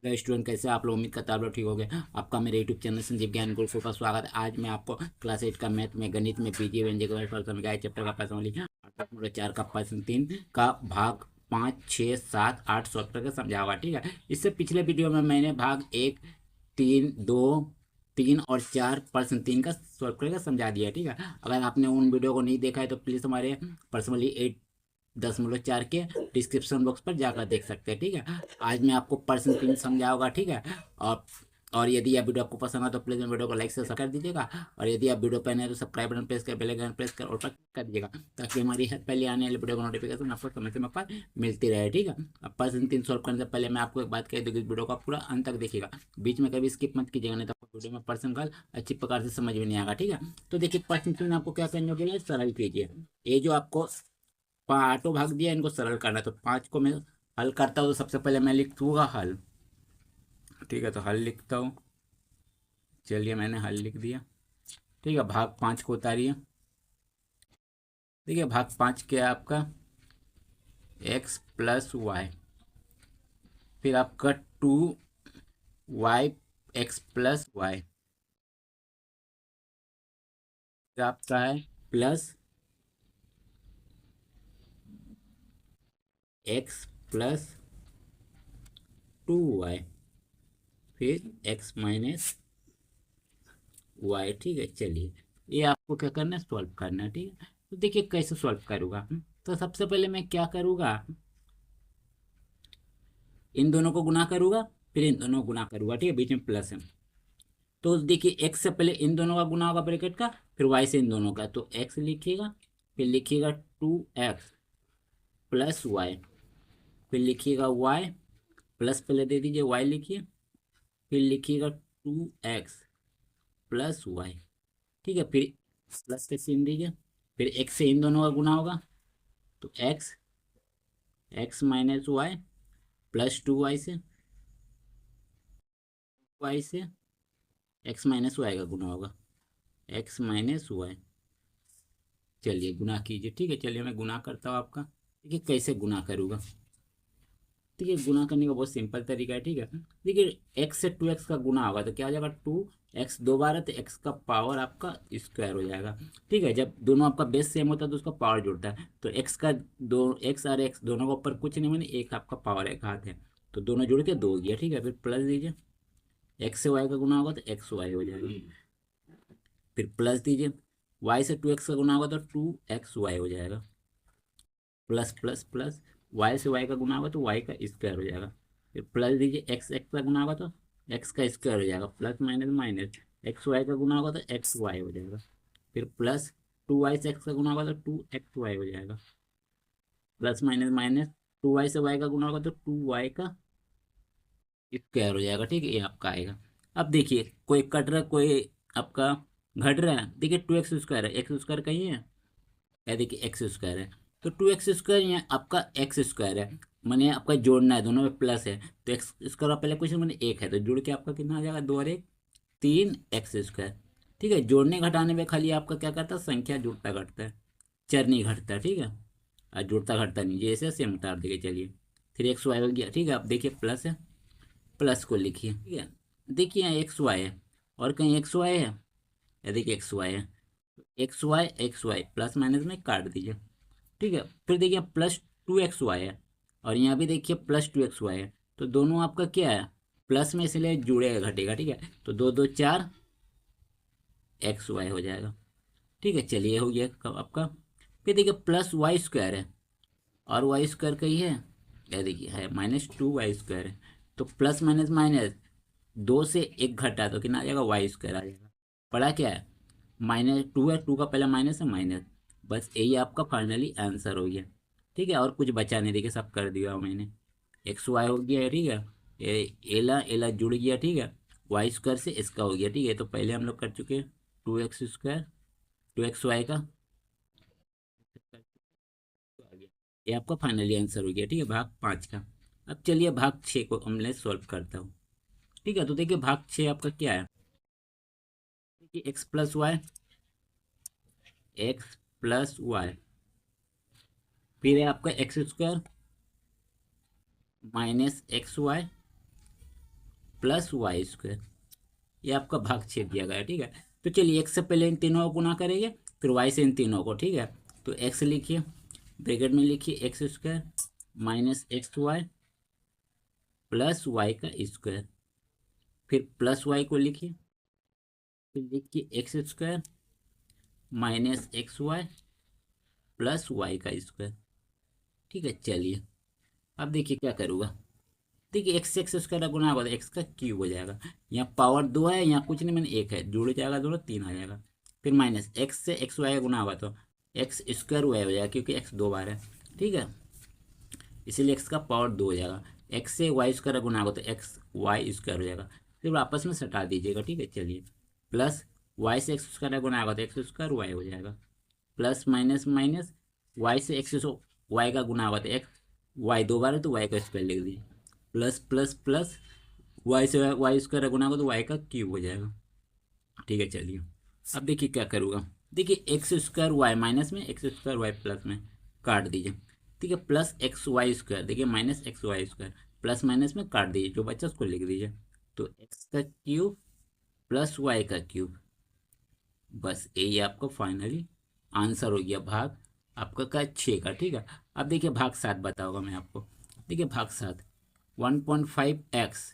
Hello student, कैसे आप लोग? उम्मीद करता आप लोग ठीक हो गए। आपका मेरे यूट्यूब चैनल संजीव ज्ञान गुरुकुल का स्वागत है। आज मैं आपको क्लास 8 का मैथ में गणित में बीजीय व्यंजक चैप्टर का प्रश्न लिखा 4 का प्रश्न 3 का भाग 5, 6, 7, 8 सॉल्व करके समझाऊंगा। ठीक है, इससे पिछले वीडियो में मैंने भाग 1, 3, 2, 3 और 4 प्रश्न 3 का सॉल्व करके समझा दिया। ठीक है, अगर आपने उन वीडियो को नहीं देखा है तो प्लीज़ हमारे पर्सनली 8.4 के डिस्क्रिप्शन बॉक्स पर जाकर देख सकते हैं। ठीक है, आज मैं आपको पर्सन 3 समझाऊंगा। ठीक है, और और यदि आप वीडियो आपको पसंद है तो प्लीज वीडियो को लाइक से कर दीजिएगा, और यदि आप वीडियो पर नए तो सब्सक्राइब बटन प्रेस कर बेल आइकन प्रेस कर और कर दीजिएगा, ताकि हमारी हर पहले आने वाली वीडियो को नोटिफिकेशन आपको समय समय पर मिलती रहे। ठीक है, अब पर्सन 3 सॉल्व करने से पहले मैं आपको एक बात कह दूँ कि वीडियो को पूरा अंत तक देखिएगा, बीच में कभी स्किप मत कीजिएगा, नहीं तो आपको वीडियो में पर्सन का अच्छी प्रकार से समझ में नहीं आएगा। ठीक है, तो देखिए पर्सन 3 आपको क्या करने के लिए सरल कीजिए। ये जो आपको आठों भाग दिया, इनको सरल करना है, तो 5 को मैं हल करता हूँ। तो सबसे पहले मैं लिख दूंगा हल। ठीक है, तो हल लिखता हूँ। चलिए, मैंने हल लिख दिया। ठीक है, भाग 5 को उतारिए। देखिए, भाग 5 क्या है आपका? एक्स प्लस वाई, फिर आपका 2 वाई एक्स प्लस वाई, फिर आपका है प्लस एक्स प्लस 2 वाई, फिर एक्स माइनस वाई। ठीक है, चलिए ये आपको क्या करना है? सॉल्व करना है। ठीक है, तो देखिए कैसे सॉल्व करूँगा। तो सबसे पहले मैं क्या करूँगा, इन दोनों को गुना करूँगा, फिर इन दोनों को गुना करूँगा। ठीक है, बीच में प्लस है, तो देखिए एक्स से पहले इन दोनों का गुना होगा ब्रैकेट का, फिर वाई से इन दोनों का, तो एक्स लिखिएगा, फिर लिखिएगा 2x प्लस वाई, फिर लिखिएगा वाई प्लस, पहले दे दीजिए वाई लिखिए, फिर लिखिएगा 2x प्लस वाई। ठीक है, फिर प्लस के सीन दीजिए, फिर एक्स से इन दोनों का गुना होगा, तो x minus Y plus 2y से, वाई से एक्स माइनस वाई का गुना होगा, एक्स माइनस वाई। चलिए गुना कीजिए। ठीक है, चलिए मैं गुना करता हूँ आपका। देखिए कैसे गुना करूँगा। देखिए गुना करने का बहुत सिंपल तरीका है। ठीक है, देखिए एक्स से 2x का गुना होगा तो क्या हो जाएगा? 2x 2 बार है तो x का पावर आपका स्क्वायर हो जाएगा। ठीक है, जब दोनों आपका बेस सेम होता है तो उसका पावर जुड़ता है, तो x का दो x और x दोनों का ऊपर कुछ नहीं, मैंने एक आपका पावर एक हाथ है, तो दोनों जुड़ के 2 हो गया। ठीक है, फिर प्लस दीजिए, एक्स से वाई का गुना होगा तो एक्स वाई हो जाएगा, फिर प्लस दीजिए, वाई से 2x का गुना होगा तो 2xy हो जाएगा, प्लस प्लस प्लस, वाई से वाई का गुना होगा तो वाई का स्क्वायर हो जाएगा, फिर प्लस दीजिए, एक्स एक्स का गुना होगा तो एक्स का स्क्वायर हो जाएगा, plus minus minus, x y का गुना होगा तो एक्स वाई हो जाएगा, फिर प्लस 2y से एक्स का गुना होगा तो 2xy हो जाएगा, प्लस माइनस माइनस, 2y से वाई का गुना होगा तो 2y का स्क्वायर हो जाएगा। ठीक है, ये आपका आएगा। अब देखिए कोई कट रहा है, कोई आपका घट रहा है। देखिए 2x² है, एक्स स्क्वायर कहीं है, या देखिए एक्स स्क्वायर है, तो 2x² यहाँ आपका एक्स स्क्वायर है, मैंने आपका जोड़ना है, दोनों में प्लस है, तो एक्स स्क्वायर पहले क्वेश्चन मैंने एक है, तो जुड़ के आपका कितना आ जाएगा? 2 और 1 3 एक्स स्क्वायर। ठीक है, जोड़ने घटाने में खाली आपका क्या करता है? संख्या जुड़ता घटता है, चर नहीं घटता। ठीक है, और जुड़ता घटता नहीं, जैसे सेम उतार देंगे। चलिए, फिर एक्स वाई हो गया। ठीक है, आप देखिए प्लस है, प्लस को लिखिए। ठीक है, देखिए यहाँ एक्स वाई है, और कहीं एक्स वाई है, या देखिए एक्स वाई है, एक्स वाई प्लस माइनस में काट दीजिए। ठीक है, फिर देखिए प्लस 2xy है, और यहाँ भी देखिए प्लस 2xy है, तो दोनों आपका क्या है? प्लस में, इसलिए जुड़ेगा घटेगा। ठीक है, तो 2 2 4 xy हो जाएगा। ठीक है, चलिए हो गया आपका। फिर देखिए प्लस वाई स्क्वायर है, और वाई स्क्वायर का ही है, या देखिए है -2y² है, तो प्लस माइनस माइनस, 2 से 1 घटा तो कितना आ जाएगा? y² आ जाएगा। पढ़ा क्या है? -2 है, 2 का पहला माइनस है माइनस, बस यही आपका फाइनली आंसर हो गया। ठीक है, और कुछ बचा नहीं, देखिए सब कर दिया मैंने। एक्स वाई हो गया है। ठीक है, एला एला जुड़ गया। ठीक है, y² से इसका हो गया। ठीक है, तो पहले हम लोग कर चुके हैं 2x², 2xy का, तो आ गया। ये आपका फाइनली आंसर हो गया। ठीक है, भाग 5 का। अब चलिए भाग 6 को हमने सॉल्व करता हूँ। ठीक है, तो देखिए भाग 6 आपका क्या है? देखिए एक्स प्लस वाई, फिर है आपका x² minus x y plus y square, ये आपका भाग छेद दिया गया है। ठीक है, तो चलिए एक्स से पहले इन तीनों को गुना करेंगे, फिर वाई से इन तीनों को। ठीक है, तो एक्स लिखिए, ब्रैकेट में लिखिए x square minus x y plus y का स्क्वायर, फिर प्लस वाई को लिखिए, फिर लिखिए x square minus x y plus y का स्क्वायर। ठीक है, चलिए अब देखिए क्या करूँगा। देखिए एक्स एक्स स्क्वायर गुना होगा तो एक्स का क्यूब हो जाएगा। यहाँ पावर 2 है, यहाँ कुछ नहीं, मैंने एक है, जुड़ जाएगा, दोनों 3 आ जाएगा। फिर माइनस एक्स से एक्स वाई का गुना होगा तो एक्स स्क्वायर वाई हो जाएगा, क्योंकि एक्स 2 बार है। ठीक है, इसीलिए एक्स का पावर 2 हो जाएगा। एक्स से वाई स्क्वायर गुना होगा तो एक्स वाई स्क्वायर हो जाएगा, फिर आपस में सटा दीजिएगा। ठीक है, चलिए प्लस वाई से एक्स स्क्वायर गुना होगा तो एक्स स्क्वायर वाई हो जाएगा, प्लस माइनस माइनस वाई से एक्स वाई का गुना होगा तो एक्स वाई 2 बार है तो वाई का स्क्वायर लिख दीजिए, प्लस प्लस प्लस वाई से वाई स्क्वायर गुना होगा तो वाई का क्यूब हो जाएगा। ठीक है, चलिए अब देखिए क्या करूँगा। देखिए एक्स स्क्वायर वाई माइनस में, एक्स स्क्वायर वाई प्लस में काट दीजिए। ठीक है, प्लस एक्स वाई स्क्वायर, देखिए minus x y square plus minus में काट दीजिए, जो बच्चा उसको लिख दीजिए। तो एक्स का क्यूब प्लस वाई का क्यूब, बस यही आपका फाइनली आंसर हो गया भाग आपका का 6 का। ठीक है, अब देखिए भाग 7 बताऊंगा मैं आपको। देखिए भाग 7 1.5x।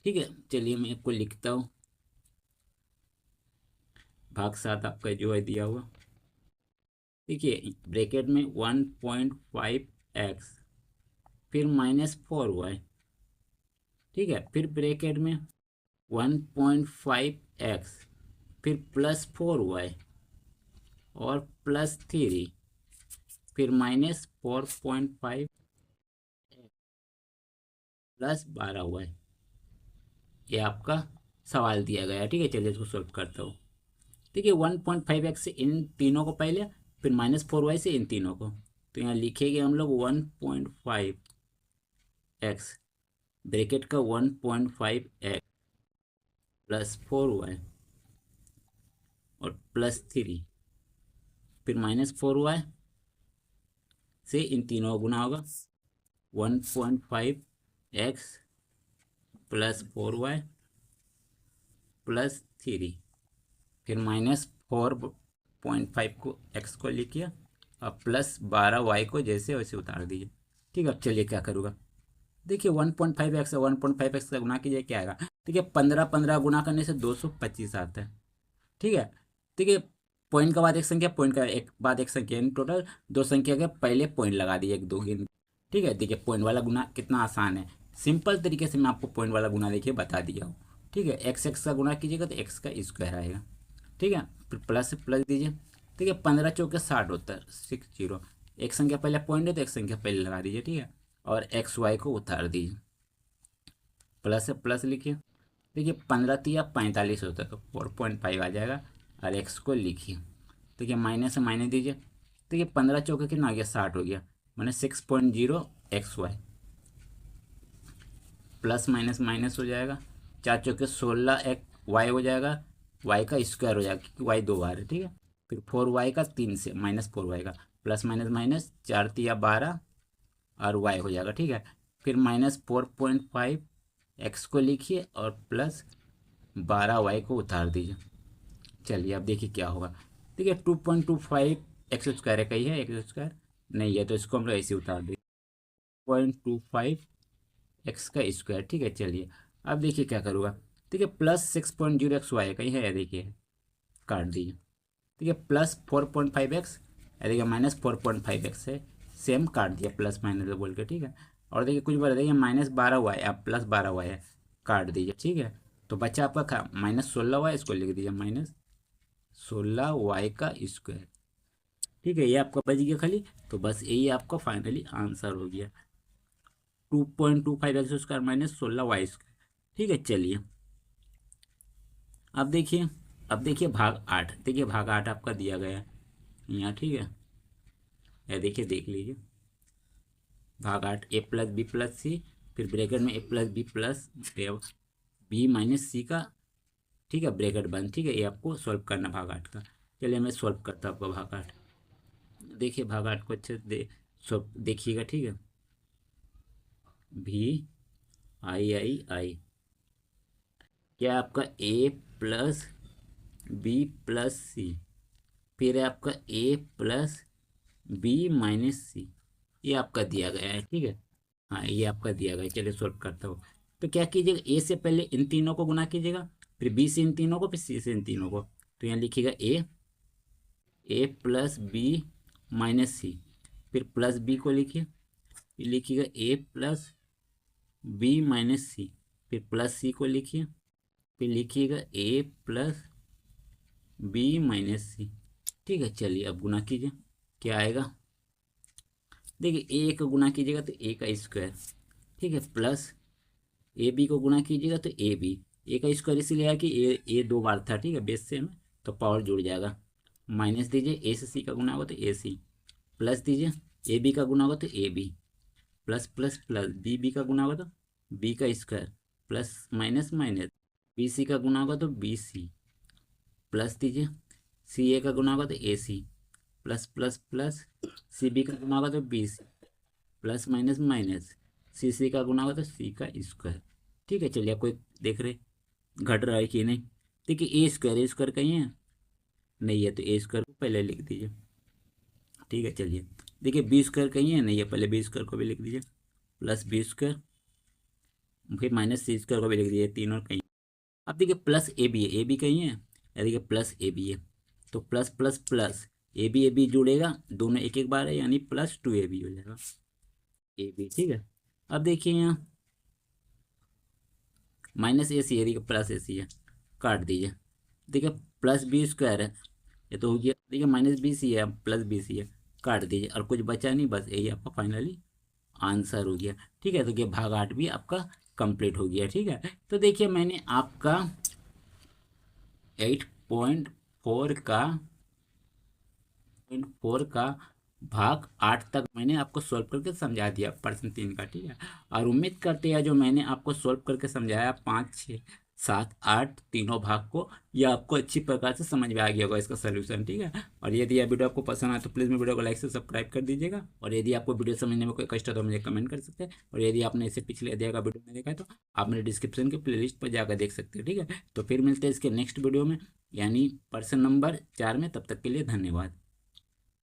ठीक है, चलिए मैं आपको लिखता हूँ। भाग 7 आपका जो है दिया हुआ, देखिए ब्रैकेट में 1.5x फिर -4y। ठीक है, फिर ब्रैकेट में 1.5x फिर +4y और +3 फिर -4.5 +12y। ये आपका सवाल दिया गया है। ठीक है, चलिए इसको सॉल्व करता हूँ। देखिए 1.5x से इन तीनों को पहले, फिर -4y से इन तीनों को, तो यहाँ लिखेंगे हम लोग 1.5x ब्रैकेट का 1.5x +4y और +3 फिर -4y से इन तीनों का गुना होगा 1.5x +4y +3 फिर -4.5 को x को लिखिए और +12y को जैसे वैसे उतार दीजिए। ठीक है, अब चलिए क्या करूँगा। देखिए 1.5x से 1.5x का गुना कीजिए, क्या आएगा। देखिए 15 15 गुना करने से 225 आता है। ठीक है, देखिए पॉइंट के बाद एक संख्या, पॉइंट का एक बाद एक संख्या, इन टोटल 2 संख्या के पहले पॉइंट लगा दिए, एक दो गिन। ठीक है, देखिए पॉइंट वाला गुना कितना आसान है, सिंपल तरीके से मैं आपको पॉइंट वाला गुना देखिए बता दिया हूँ। ठीक है, एक्स एक्स का गुना कीजिएगा तो एक्स का स्क्वायर आएगा। ठीक है, फिर प्लस से प्लस दीजिए। ठीक है, 15 चौके 60 होता है, 60। एक संख्या पहले पॉइंट है तो एक संख्या पहले लगा दीजिए। ठीक है, और एक्स वाई को उतार दीजिए, प्लस से प्लस लिखिए। देखिए 15 तिया 45 होता है तो 4.5 आ जाएगा, और एक्स को लिखिए। देखिए माइनस से माइनस दीजिए। देखिए 15 चौके कितना हो गया, 60 हो गया, मैंने 6.0 x y, plus minus minus हो जाएगा, 4 चौके 16 एक वाई हो जाएगा, वाई का स्क्वायर हो जाएगा क्योंकि वाई 2 बार है। ठीक है, फिर 4y का 3 से -4y का, प्लस माइनस माइनस 4 तिया 12 और वाई हो जाएगा। ठीक है, फिर -4.5 एक्स को लिखिए और +12y को उतार दीजिए। चलिए अब देखिए क्या होगा। देखिए 2.25 एक्स स्क्वायर है, कही है एक्स स्क्वायर नहीं है, तो इसको हम लोग ऐसे उतार देंगे 0.25 एक्स का स्क्वायर। ठीक है, चलिए अब देखिए क्या करूँगा। देखिए +6.0 एक्स वाई कहीं है, देखिए काट दीजिए। ठीक है, +4.5x, देखिए -4.5x है, सेम काट दिया प्लस माइनस बोल के। ठीक है, और देखिए कुछ बार देखिए -12y अब +12y है, काट दीजिए। ठीक है, तो बच्चा आपका -16y, इसको लिख दीजिए -16y का स्क्वायर। ठीक है, ये आपका बच गया खाली, तो बस यही आपका फाइनली आंसर हो गया 2.25 एक्स स्क्वायर -16y स्क्वायर। ठीक है, चलिए अब देखिए भाग 8। देखिए भाग 8 आपका दिया गया है यहाँ। ठीक है, यह देखिए देख लीजिए, भाग 8 a + b + c, फिर ब्रैकेट में a + b + b - c का। ठीक है, ब्रैकेट बंद। ठीक है, ये आपको सॉल्व करना भाग 8 का। चलिए मैं सॉल्व करता हूँ आपका भाग 8। देखिए भाग 8 को अच्छे से सॉल्व देखिएगा। ठीक है, v i i i क्या है आपका ए प्लस बी प्लस सी, फिर है आपका ए प्लस बी माइनस सी, ये आपका दिया गया है, ठीक है। हाँ ये आपका दिया गया है, चलिए सॉल्व करता हूँ। तो क्या कीजिएगा, ए से पहले इन तीनों को गुना कीजिएगा, फिर बी से इन तीनों को, फिर सी से इन तीनों को। तो यहाँ लिखिएगा ए प्लस बी माइनस सी, फिर प्लस बी को लिखिए, फिर लिखिएगा ए प्लस बी माइनस सी, फिर प्लस सी को लिखिए, फिर लिखिएगा ए प्लस बी माइनस सी। ठीक है, चलिए अब गुना कीजिए, क्या आएगा। देखिए ए का गुना कीजिएगा तो ए का स्क्वायर, ठीक है, प्लस ए बी को गुना कीजिएगा तो ए बी, ए का स्क्वायर इसीलिए आया कि ए दो बार था, ठीक है, बेस से में, तो पावर जुड़ जाएगा। माइनस दीजिए, ए से सी का गुना होगा तो ए सी, प्लस दीजिए, ए बी का गुना होगा तो A B, plus plus plus B का गुना होगा तो बी का square, plus minus minus, B C का गुना होगा तो बी सी, प्लस दीजिए, सी ए का गुना होगा तो A C, plus plus plus, C B का गुना होगा तो B C, plus minus minus, C C का गुना होगा तो सी का स्क्वायर। ठीक है, चलिए आपको देख रहे घट रहा है कि नहीं। देखिए ए स्क्वायर कहीं है, नहीं है, तो ए स्क्वायर को पहले लिख दीजिए। ठीक है, चलिए देखिए बी स्क्वायर कहीं है, नहीं है, पहले बी स्क्वायर को भी लिख दीजिए, प्लस बी स्क्वायर, फिर माइनस सी स्क्वायर को भी लिख दीजिए, तीनों कहीं। अब देखिए प्लस ए बी है, ए बी कहीं है, या देखिए प्लस ए बी है, तो plus plus plus A B जुड़ेगा, दोनों एक एक बार है, यानी प्लस टू ए बी हो जाएगा, ए बी। ठीक है, अब देखिए यहाँ माइनस ए सी है, देखिए प्लस ए सी है, काट दीजिए। देखिए प्लस बी स्क्वायर है, ये तो हो गया, देखिए माइनस बी सी है, प्लस बी सी है, काट दीजिए, और कुछ बचा नहीं, बस यही आपका फाइनली आंसर हो गया। ठीक है, तो ये भाग 8 भी आपका कंप्लीट हो गया। ठीक है, तो देखिए मैंने आपका 8.4 का 4 का भाग 8 तक मैंने आपको सॉल्व करके समझा दिया, प्रश्न 3 का। ठीक है, और उम्मीद करते हैं जो मैंने आपको सॉल्व करके समझाया 5, 6, 7, 8 तीनों भाग को, यह आपको अच्छी प्रकार से समझ में आ गया होगा इसका सोल्यूशन। ठीक है, और यदि यह वीडियो आपको पसंद आए तो प्लीज़ मेरे वीडियो को लाइक से सब्सक्राइब कर दीजिएगा, और यदि आपको वीडियो समझने में कोई कष्ट हो तो मुझे कमेंट कर सकते हैं, और यदि आपने इसे पिछले अध्याय का वीडियो नहीं देखा है तो आप मेरे डिस्क्रिप्शन के प्लेलिस्ट पर जाकर देख सकते हैं। ठीक है, तो फिर मिलते हैं इसके नेक्स्ट वीडियो में, यानी प्रश्न नंबर 4 में। तब तक के लिए धन्यवाद।